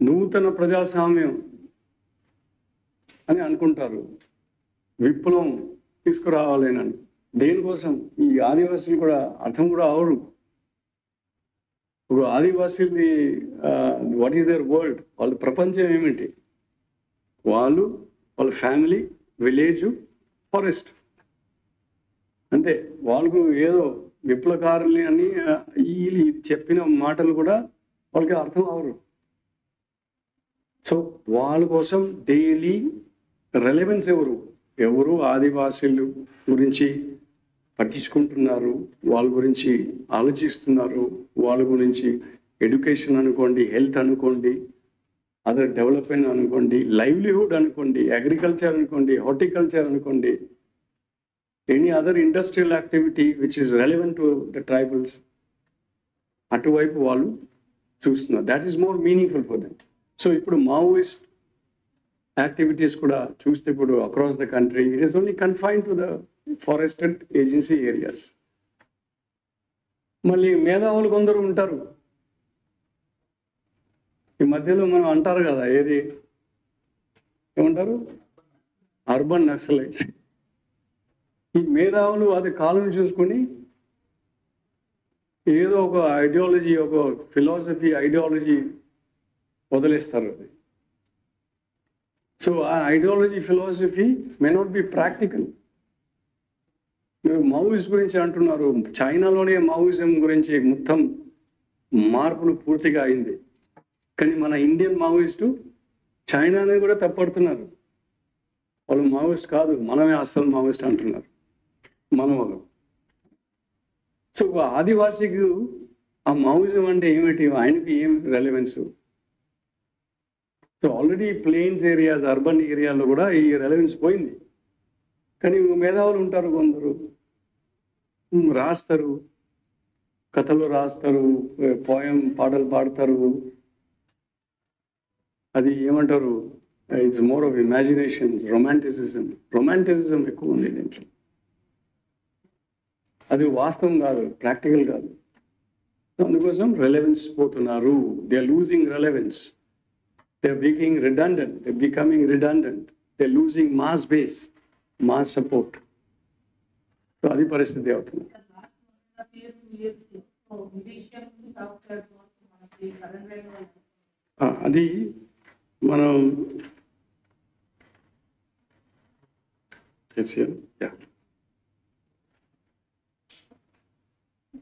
నూతన ప్రజాస్వామ్యం అని అనుకుంటారు, విప్లవం తీసుకురావాలేనని. దేనికోసం? ఈ ఆదివాసీలు కూడా అర్థం కూడా అవరు. ఇప్పుడు ఆదివాసీలది వాట్ ఈస్ దేర్ వరల్డ్? వాళ్ళ ప్రపంచం ఏమిటి? వాళ్ళ ఫ్యామిలీ, విలేజ్, ఫారెస్ట్ అంతే. వాళ్ళకు ఏదో విప్లవకారులు అని వీళ్ళు చెప్పిన మాటలు కూడా వాళ్ళకి అర్థం అవరు. సో వాళ్ళ కోసం డైలీ రెలెవెన్స్ ఎవరు ఆదివాసీలు గురించి పట్టించుకుంటున్నారు, వాళ్ళ గురించి ఆలోచిస్తున్నారు, వాళ్ళ గురించి ఎడ్యుకేషన్ అనుకోండి, హెల్త్ అనుకోండి, అదర్ డెవలప్మెంట్ అనుకోండి, లైవ్లీహుడ్ అనుకోండి, అగ్రికల్చర్ అనుకోండి, హార్టికల్చర్ అనుకోండి, any other industrial activity which is relevant to the tribals, అటువైపు వాళ్ళు చూస్తున్నారు. That is more meaningful for them. So ఇప్పుడు మావోయిస్ట్ యాక్టివిటీస్ కూడా చూస్తే ఇప్పుడు across the country it is only confined to the forested agency areas. మళ్ళీ మేధావులు కొందరు ఉంటారు. ఈ మధ్యలో మనం అంటారు కదా, ఏమంటారు? Urban Naxalites. ఈ మేధావులు అది కాలం చూసుకొని ఏదో ఒక ఐడియాలజీ, ఒక ఫిలాసఫీ ఐడియాలజీ వదిలేస్తారు. అది సో ఆ ideology philosophy may not be practical. మీరు మావోయిస్ట్ గురించి అంటున్నారు, చైనాలోనే మావోయిజం గురించి మొత్తం మార్పులు పూర్తిగా అయింది. కానీ మన ఇండియన్ మావోయిస్టు చైనాని కూడా తప్పడుతున్నారు. వాళ్ళు మావోయిస్ట్ కాదు, మనమే అస్సలు మావోయిస్ట్ అంటున్నారు మన వాళ్ళు. సో ఆదివాసీకి ఆ మావోయిజం అంటే ఏమిటి? ఆయనకి ఏం relevance? So already plains areas, urban ఏరియాలో కూడా ఈ రెలెవెన్స్ పోయింది. కానీ మేధావులు ఉంటారు, కొందరు రాస్తారు, కథలు రాస్తారు, పోయం పాటలు పాడతారు. అది ఏమంటారు? It's more of imagination, romanticism ఎక్కువ ఉంది దీంట్లో. అది వాస్తవం కాదు, ప్రాక్టికల్ కాదు. అందుకోసం రెలెవెన్స్ పోతున్నారు. They are losing relevance. They're becoming redundant. They're losing mass base, mass support. So అది పరిస్థితి అవుతుంది. అది మనం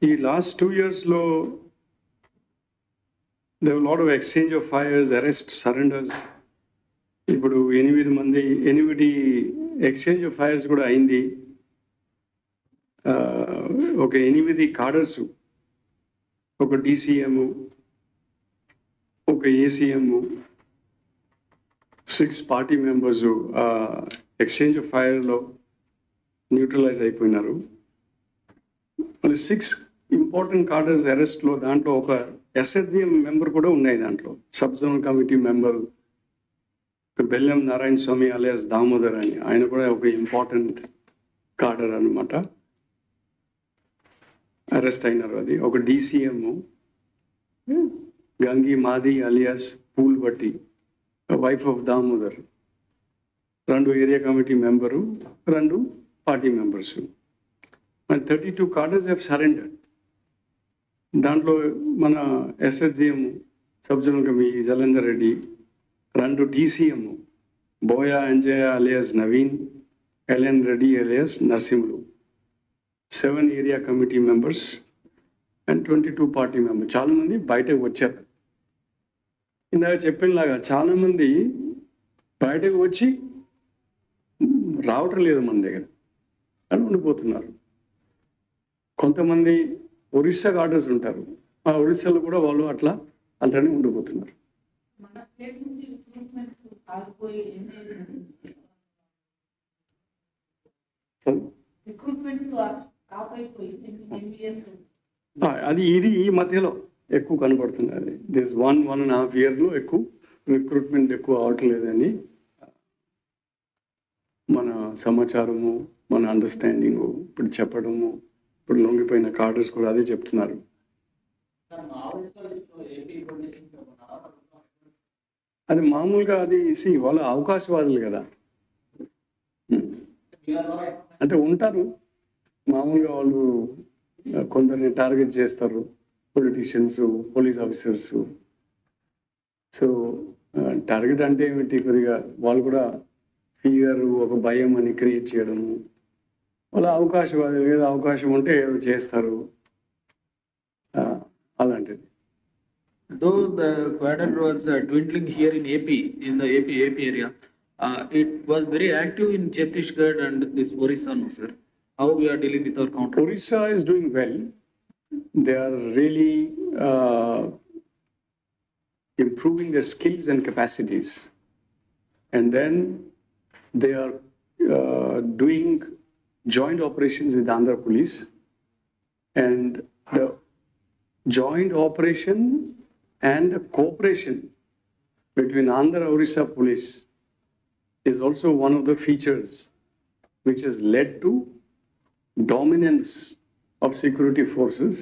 ఈ లాస్ట్ 2 years లో there were a lot of exchange of fires, arrests, surrenders. ఇప్పుడు 8 ఎక్స్చేంజ్ ఆఫ్ ఫైర్స్ కూడా అయింది. ఒక 8 కార్డర్స్, ఒక DCM, ఒక ACM, 6 party members exchange of ఫైర్లో న్యూట్రలైజ్ అయిపోయినారు. మళ్ళీ 6 ఇంపార్టెంట్ కార్డర్స్ అరెస్ట్లో, దాంట్లో ఒక SSGM మెంబర్ కూడా ఉన్నాయి. దాంట్లో సబ్ జోనల్ కమిటీ మెంబర్ బెల్లం నారాయణ స్వామి అలియాస్ దామోదర్ అని, ఆయన కూడా ఒక ఇంపార్టెంట్ కార్డర్ అనమాట, అరెస్ట్ అయినారు. అది ఒక DCM Gangi Madi alias Pool Batti, wife of Damodar, 2 area committee member, 2 party members. And 32 cadres have surrendered. దాంట్లో మన SSGM sub zonal committee Jalandhar Reddy, 2 DCM Boya Anjaiah alias Naveen, LN Reddy alias Narasimhulu, 7 area committee members and 22 party members. చాలామంది బయటకు వచ్చారు. ఇందాక చెప్పినలాగా చాలామంది బయటకు వచ్చి రావటం లేదు మన దగ్గర, అని ఉండిపోతున్నారు. కొంతమంది ఒరిస్సా ఆర్డర్స్ ఉంటారు, ఆ ఒరిస్సాలో కూడా వాళ్ళు అట్లానే ఉండిపోతున్నారు. అది ఈ మధ్యలో ఎక్కువ కనబడుతుంది. అది దిస్ 1.5 years ఎక్కువ రిక్రూట్మెంట్ ఎక్కువ అవట్లేదని మన సమాచారము, మన అండర్స్టాండింగ్ ఇప్పుడు చెప్పడము, ఇప్పుడు లొంగిపోయిన కార్డర్స్ కూడా అదే చెప్తున్నారు. అది మామూలుగా అది వాళ్ళ అవకాశవాదులు కదా, అంటే ఉంటారు మామూలుగా వాళ్ళు కొందరిని టార్గెట్ చేస్తారు, politicians, police officers. So target అంటే ఏమిటి, కొద్దిగా వాళ్ళు కూడా ఫియర్, ఒక భయం అని క్రియేట్ చేయడము. వాళ్ళ అవకాశవాదులు, ఏదో అవకాశం ఉంటే ఏదో చేస్తారు, అలాంటిది. Though the cadre was dwindling here in AP, in the AP area, it was very active in Chhattisgarh and this Orissa, no sir. How we are dealing with our counter? Orissa is doing well. They are really improving their skills and capacities, and then they are doing joint operations with Andhra Police, and the joint operation and the cooperation between Andhra Orissa Police is also one of the features which has led to dominance of security forces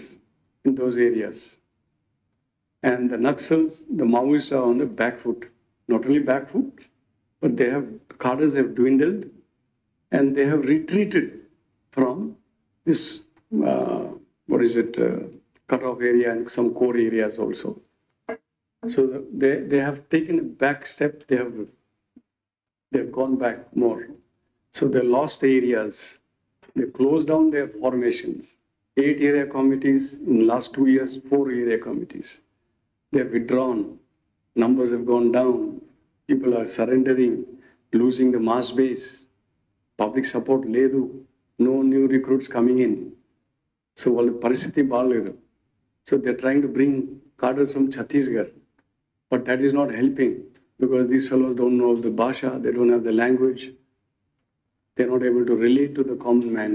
in those areas. And the Naxals, the Maoists are on the back foot. Not only back foot, but cadres have dwindled and they have retreated from this, cut-off area and some core areas also. So they have taken a back step, they've gone back more. So they lost areas, they closed down their formations. 8 area committees in the last 2 years, 4 area committees. They have withdrawn, numbers have gone down, people are surrendering, losing the mass base, public support ledu, no new recruits coming in. So వాళ్ళ పరిస్థితి బాగలేదు. So they're trying to bring cadres from Chhattisgarh, but that is not helping because these fellows don't know the Bhasha, they don't have the language, they're not able to relate to the common man,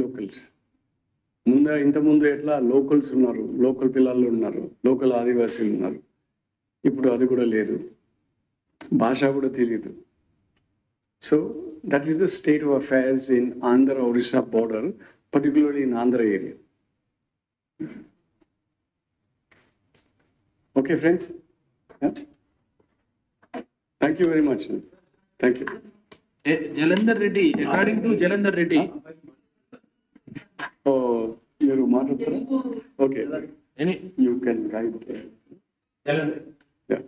locals. ఇంతకుముందు ఎట్లా locals ఉన్నారు, local పిల్లలు ఉన్నారు, local ఆదివాసీలు ఉన్నారు. ఇప్పుడు అది కూడా లేదు, భాష కూడా తెలియదు. So that is the state of affairs in Andhra Orissa border, particularly in Andhra area. Okay, friends? Yeah? Thank you very much. Thank you. Jalandhar Reddy, according to Jalandhar Reddy. Oh, you're Maharashtra? Okay. You can guide. Jalandhar. Yeah.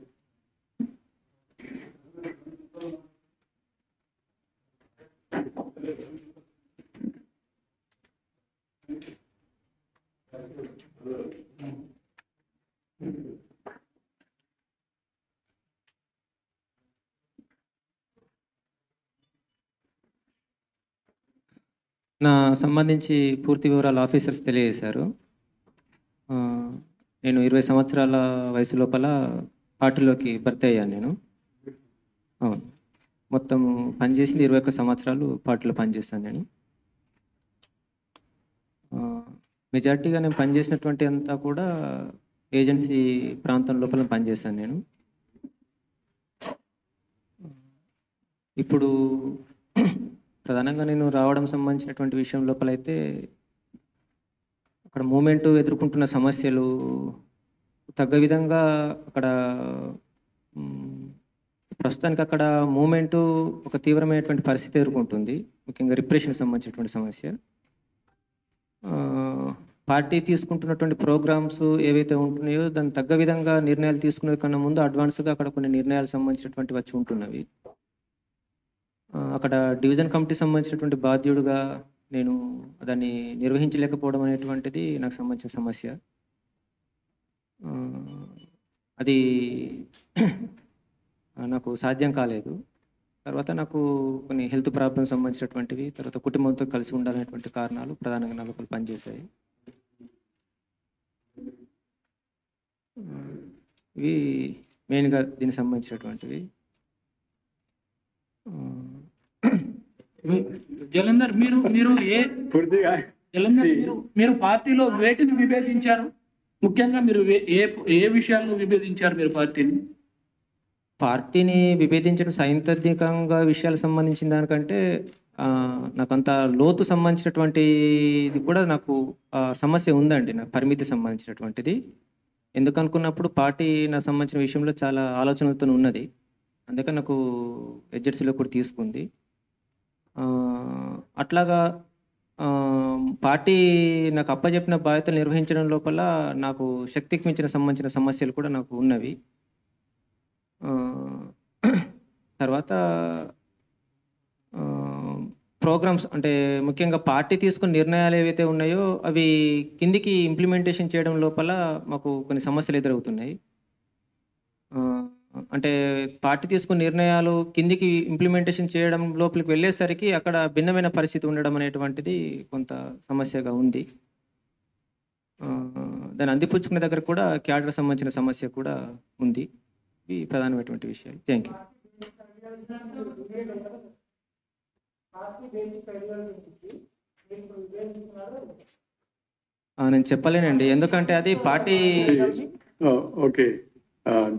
నా సంబంధించి పూర్తి వివరాలు officers తెలియజేశారు. నేను 20 సంవత్సరాల వయసు లోపల పార్టీలోకి భర్తీ అయ్యాను నేను. అవును. మొత్తం పనిచేసింది 21 సంవత్సరాలు పార్టీలో పనిచేశాను నేను. మెజార్టీగా నేను పనిచేసినటువంటి అంతా కూడా ఏజెన్సీ ప్రాంతం లోపల పనిచేశాను నేను. ఇప్పుడు ప్రధానంగా నేను రావడం సంబంధించినటువంటి విషయం లోపలైతే అక్కడ మూమెంట్ ఎదుర్కొంటున్న సమస్యలు తగ్గ విధంగా అక్కడ ప్రస్తుతానికి అక్కడ మూమెంటు ఒక తీవ్రమైనటువంటి పరిస్థితి ఎదుర్కొంటుంది. ముఖ్యంగా రిప్రెషన్ సంబంధించినటువంటి సమస్య. పార్టీ తీసుకుంటున్నటువంటి ప్రోగ్రామ్స్ ఏవైతే ఉంటున్నాయో దానికి తగ్గ విధంగా నిర్ణయాలు తీసుకునే కన్నా ముందు అడ్వాన్స్గా అక్కడ కొన్ని నిర్ణయాలు సంబంధించినటువంటి వచ్చి ఉంటున్నవి. అక్కడ డివిజన్ కమిటీ సంబంధించినటువంటి బాధ్యుడుగా నేను దాన్ని నిర్వహించలేకపోవడం అనేటువంటిది నాకు సంబంధించిన సమస్య. అది నాకు సాధ్యం కాలేదు. తర్వాత నాకు కొన్ని హెల్త్ ప్రాబ్లమ్స్ సంబంధించినటువంటివి, తర్వాత కుటుంబంతో కలిసి ఉండాలనేటువంటి కారణాలు ప్రధానంగా నా లోపల పనిచేశాయి. ఇవి మెయిన్గా దీనికి సంబంధించినటువంటివి. జలంధర్, మీరు పార్టీలో వేటిని విభేదించారు? ముఖ్యంగా మీరు ఏ విషయాల్లో విభేదించారు మీరు పార్టీని విభేదించడం సైద్ధాంతికంగా విషయాలకు సంబంధించిన దానికంటే నాకంత లోతు సంబంధించినటువంటిది కూడా నాకు సమస్య ఉందండి. నాకు పరిమితి సంబంధించినటువంటిది. ఎందుకనుకున్నప్పుడు పార్టీ నాకు సంబంధించిన విషయంలో చాలా ఆలోచనలతో ఉన్నది. అందుకని నాకు హెచ్జెడ్సీలో కూడా తీసుకుంది. అట్లాగా పార్టీ నాకు అప్పచెప్పిన బాధ్యతలు నిర్వహించడం లోపల నాకు శక్తికి మించిన సంబంధించిన సమస్యలు కూడా నాకు ఉన్నవి. తర్వాత ప్రోగ్రామ్స్ అంటే ముఖ్యంగా పార్టీ తీసుకున్న నిర్ణయాలు ఏవైతే ఉన్నాయో అవి కిందికి ఇంప్లిమెంటేషన్ చేయడం లోపల మాకు కొన్ని సమస్యలు ఎదురవుతున్నాయి. అంటే పార్టీ తీసుకున్న నిర్ణయాలు కిందికి ఇంప్లిమెంటేషన్ చేయడం లోపలికి వెళ్ళేసరికి అక్కడ భిన్నమైన పరిస్థితి ఉండడం అనేటువంటిది కొంత సమస్యగా ఉంది. దాన్ని అందిపుచ్చుకునే దగ్గర కూడా క్యాడర్ సంబంధించిన సమస్య కూడా ఉంది. ఇవి ప్రధానమైనటువంటి విషయాలు. Thank you. నేను చెప్పలేనండి, ఎందుకంటే అది party. Okay,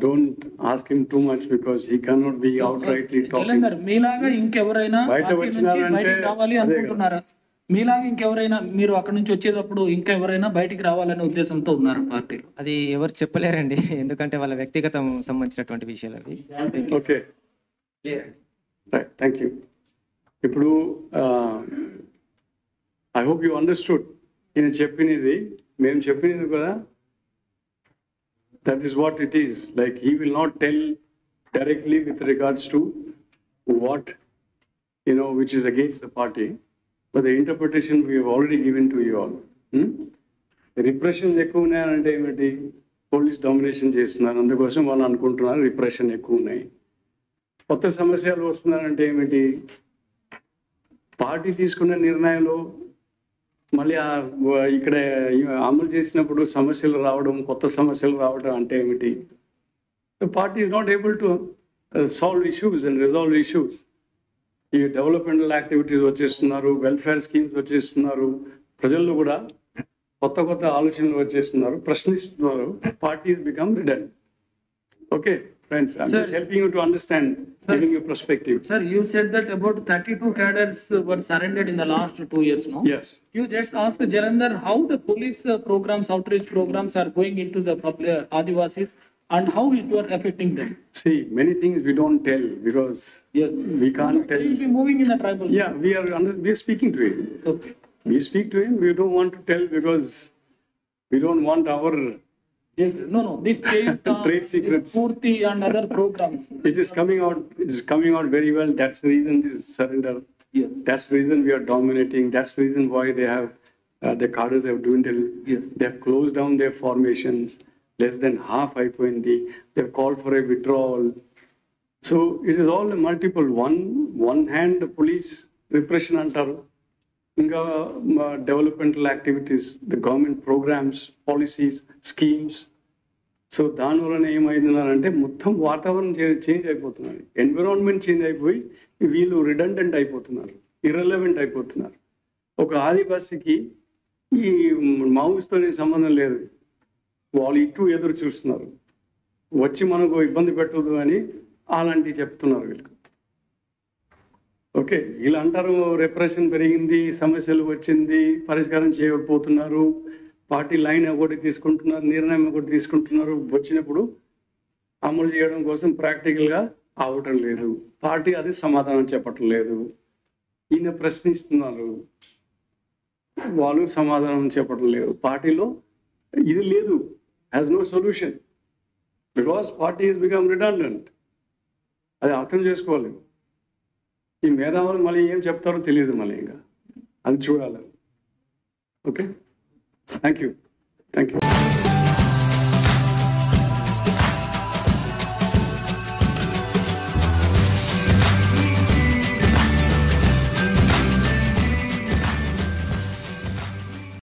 don't ask him too much because he cannot be outrightly talking. మీలాగా ఇంకెవరైనా బయటికి రావాలి అనుకుంటున్నారా? మీలాగా ఇంకెవరైనా మీరు అక్కడ నుంచి వచ్చేటప్పుడు ఇంకెవరైనా బయటికి రావాలనే ఉద్దేశంతో ఉన్నారు పార్టీలో? అది ఎవరు చెప్పలేరండి, ఎందుకంటే వాళ్ళ వ్యక్తిగతం సంబంధించినటువంటి విషయాలు అవి. Okay, thank you. ఇప్పుడు ఐ హోప్ యూ అండర్స్టూడ్. నేను చెప్పినది మేము చెప్పినది కూడా that is what it is. Like, he will not tell directly with regards to what, which is against the party, but the interpretation we have already given to you all. Repression ఎక్కువ ఉన్నాయంటే ఏమిటి? Police domination చేస్తున్నారు, అందుకోసం వాళ్ళు అనుకుంటున్నారు repression ఎక్కువ ఉన్నాయి. కొత్త సమస్యలు వస్తున్నారంటే ఏమిటి? పార్టీ తీసుకున్న నిర్ణయాలు మళ్ళీ ఇక్కడ అమలు చేసినప్పుడు సమస్యలు రావడం, కొత్త సమస్యలు రావడం అంటే ఏమిటి? Party is not able to solve issues and resolve issues. ఈ డెవలప్మెంటల్ యాక్టివిటీస్ వచ్చేస్తున్నారు, వెల్ఫేర్ స్కీమ్స్ వచ్చేస్తున్నారు, ప్రజల్లో కూడా కొత్త కొత్త ఆలోచనలు వచ్చేస్తున్నారు, ప్రశ్నిస్తున్నారు. Party is become redundant. Okay friends, I'm just helping you to understand, giving you perspective. Sir, you said that about 32 cadres were surrendered in the last 2 years, no? Yes. You just asked Jalandhar how the police programs, outreach programs are going into the Adivasis and how it were affecting them. See, many things we don't tell because we can't tell. We will be moving in the tribal. Yeah, we are speaking to him. Okay. We speak to him. We don't want to tell because we don't want our No, this trade secrets. Purti and other programs. It is coming out very well. That's the reason this surrender. Yes. That's the reason we are dominating. That's the reason why they have the cadres have dwindled. Yes. They have closed down their formations. Less than half IPND. They have called for a withdrawal. So it is all a multiple. One hand the police repression antaru. ఇంకా developmental activities, the government programmes, policies, schemes. So దానివలన ఏమైందంటే మొత్తం వాతావరణం change అయిపోతున్నది, environment change అయిపోయి వీళ్ళు redundant అయిపోతున్నారు, irrelevant అయిపోతున్నారు. ఒక ఆదివాసికి ఈ మావోయిస్ట్తో సంబంధం లేదు, వాళ్ళు ఇటు ఎదురు చూస్తున్నారు, వచ్చి మనకు ఇబ్బంది పెట్టదు అని అలాంటివి చెప్తున్నారు వీళ్ళకి. ఓకే, వీళ్ళు అంటారు రెప్రెషన్ పెరిగింది, సమస్యలు వచ్చింది, పరిష్కారం చేయకపోతున్నారు, పార్టీ లైన్ ఒకటి తీసుకుంటున్నారు, నిర్ణయం ఒకటి తీసుకుంటున్నారు, వచ్చినప్పుడు అమలు చేయడం కోసం ప్రాక్టికల్గా అవటం లేదు, పార్టీ అది సమాధానం చెప్పటం లేదు. ఈయన ప్రశ్నిస్తున్నారు, వాళ్ళు సమాధానం చెప్పటం లేదు. పార్టీలో ఇది లేదు, has no solution, because party is become redundant. అది అర్థం చేసుకోవాలి. ఈ మేధావులు మళ్ళీ ఏం చెప్తారో తెలియదు, మళ్ళీ ఇంకా అది చూడాలి. Okay, thank you.